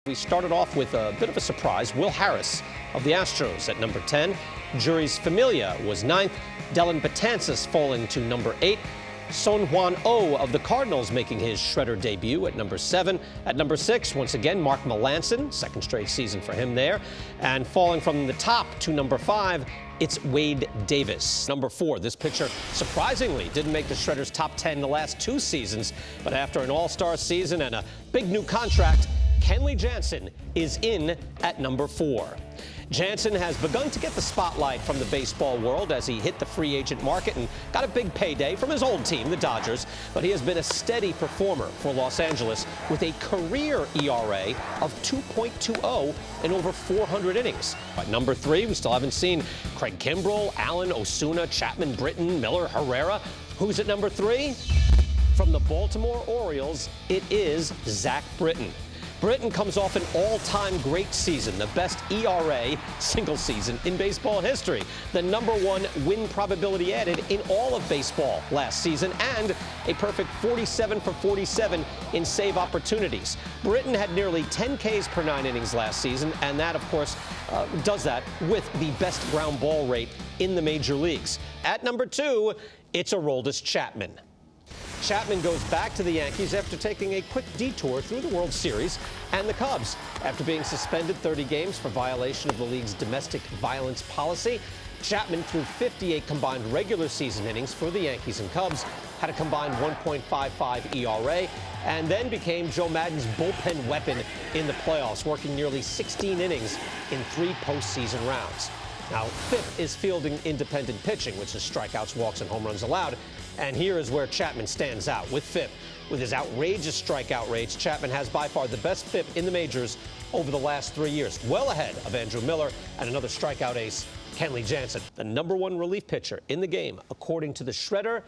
We started off with a bit of a surprise. Will Harris of the Astros at number 10. Jury's Familia was 9th. Dellin Betances falling to number 8. Son Juan O of the Cardinals making his shredder debut at number 7. At number 6, once again, Mark Melanson, second straight season for him there. And falling from the top to number 5, it's Wade Davis. Number 4, this pitcher surprisingly didn't make the Shredders' top 10 the last 2 seasons, but after an all-star season and a big new contract, Kenley Jansen is in at number 4. Jansen has begun to get the spotlight from the baseball world as he hit the free agent market and got a big payday from his old team, the Dodgers, but he has been a steady performer for Los Angeles with a career ERA of 2.20 in over 400 innings. At number 3, we still haven't seen Craig Kimbrell, Allen, Osuna, Chapman, Britton, Miller, Herrera. Who's at number 3? From the Baltimore Orioles, it is Zach Britton. Britton comes off an all-time great season, the best ERA single season in baseball history, the number 1 win probability added in all of baseball last season, and a perfect 47 for 47 in save opportunities. Britton had nearly 10 Ks per 9 innings last season, and that, of course, does that with the best ground ball rate in the major leagues. At number 2, it's Aroldis Chapman. Chapman goes back to the Yankees after taking a quick detour through the World Series and the Cubs. After being suspended 30 games for violation of the league's domestic violence policy, Chapman threw 58 combined regular season innings for the Yankees and Cubs, had a combined 1.55 ERA, and then became Joe Maddon's bullpen weapon in the playoffs, working nearly 16 innings in 3 postseason rounds. Now, 5th is fielding independent pitching, which is strikeouts, walks, and home runs allowed. And here is where Chapman stands out with 5th. With his outrageous strikeout rates, Chapman has by far the best FIP in the majors over the last 3 years, well ahead of Andrew Miller and another strikeout ace, Kenley Jansen. The number 1 relief pitcher in the game, according to the Shredder.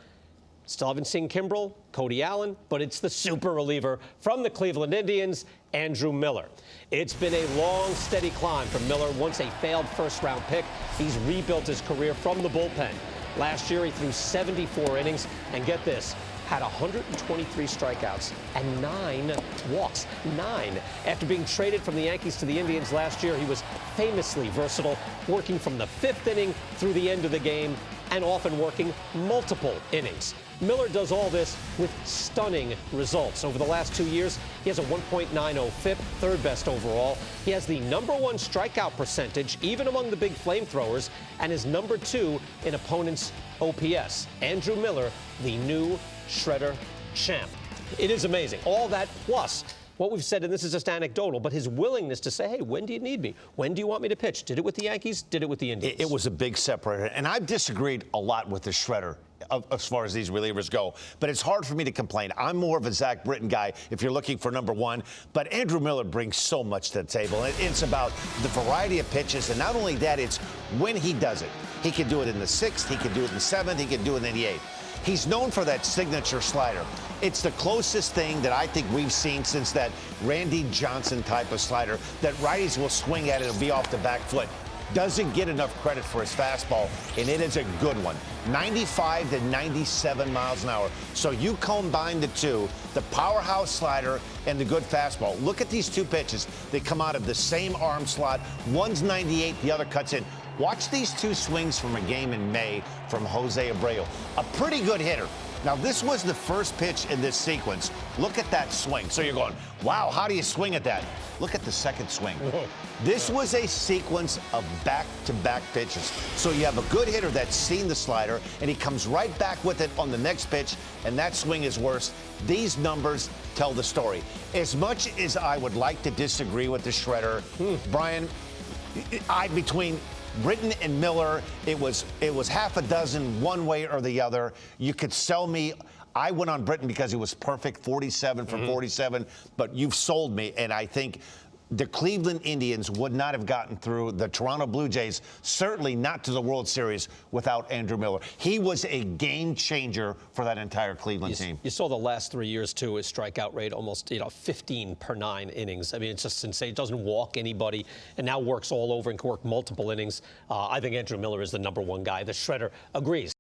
Still haven't seen Kimbrell, Cody Allen, but it's the super reliever from the Cleveland Indians, Andrew Miller. It's been a long, steady climb for Miller. Once a failed first-round pick, he's rebuilt his career from the bullpen. Last year, he threw 74 innings, and get this, had 123 strikeouts and 9 walks. 9. After being traded from the Yankees to the Indians last year, he was famously versatile, working from the 5th inning through the end of the game, and often working multiple innings. Miller does all this with stunning results. Over the last 2 years, he has a 1.90 FIP, 3rd best overall. He has the number 1 strikeout percentage, even among the big flamethrowers, and is number 2 in opponents' OPS. Andrew Miller, the new Shredder champ. It is amazing. All that plus what we've said, and this is just anecdotal, but his willingness to say, hey, when do you need me? When do you want me to pitch? Did it with the Yankees, did it with the Indians. It was a big separator, and I've disagreed a lot with the Shredder as far as these relievers go, but it's hard for me to complain. I'm more of a Zach Britton guy if you're looking for number 1, but Andrew Miller brings so much to the table. It's about the variety of pitches, and not only that, it's when he does it. He can do it in the 6th, he can do it in the 7th, he can do it in the 8th. He's known for that signature slider. It's the closest thing that I think we've seen since that Randy Johnson type of slider that righties will swing at it and be off the back foot. Doesn't get enough credit for his fastball, and it is a good one. 95 to 97 miles an hour. So you combine the two, the powerhouse slider and the good fastball. Look at these 2 pitches. They come out of the same arm slot. One's 98, the other cuts in. Watch these 2 swings from a game in May from Jose Abreu. A pretty good hitter. Now, this was the first pitch in this sequence. Look at that swing. So you're going, wow, how do you swing at that? Look at the second swing. This was a sequence of back-to-back pitches. So you have a good hitter that's seen the slider, and he comes right back with it on the next pitch, and that swing is worse. These numbers tell the story. As much as I would like to disagree with the Shredder, Brian, between Britton and Miller, it was half a dozen one way or the other. You could sell me. I went on Britton because he was perfect, 47 for 47, but you've sold me, and I think the Cleveland Indians would not have gotten through the Toronto Blue Jays, certainly not to the World Series, without Andrew Miller. He was a game changer for that entire Cleveland team. You saw the last 3 years, too, his strikeout rate almost 15 per 9 innings. I mean, it's just insane. It doesn't walk anybody and now works all over and can work multiple innings. I think Andrew Miller is the number 1 guy. The Shredder agrees.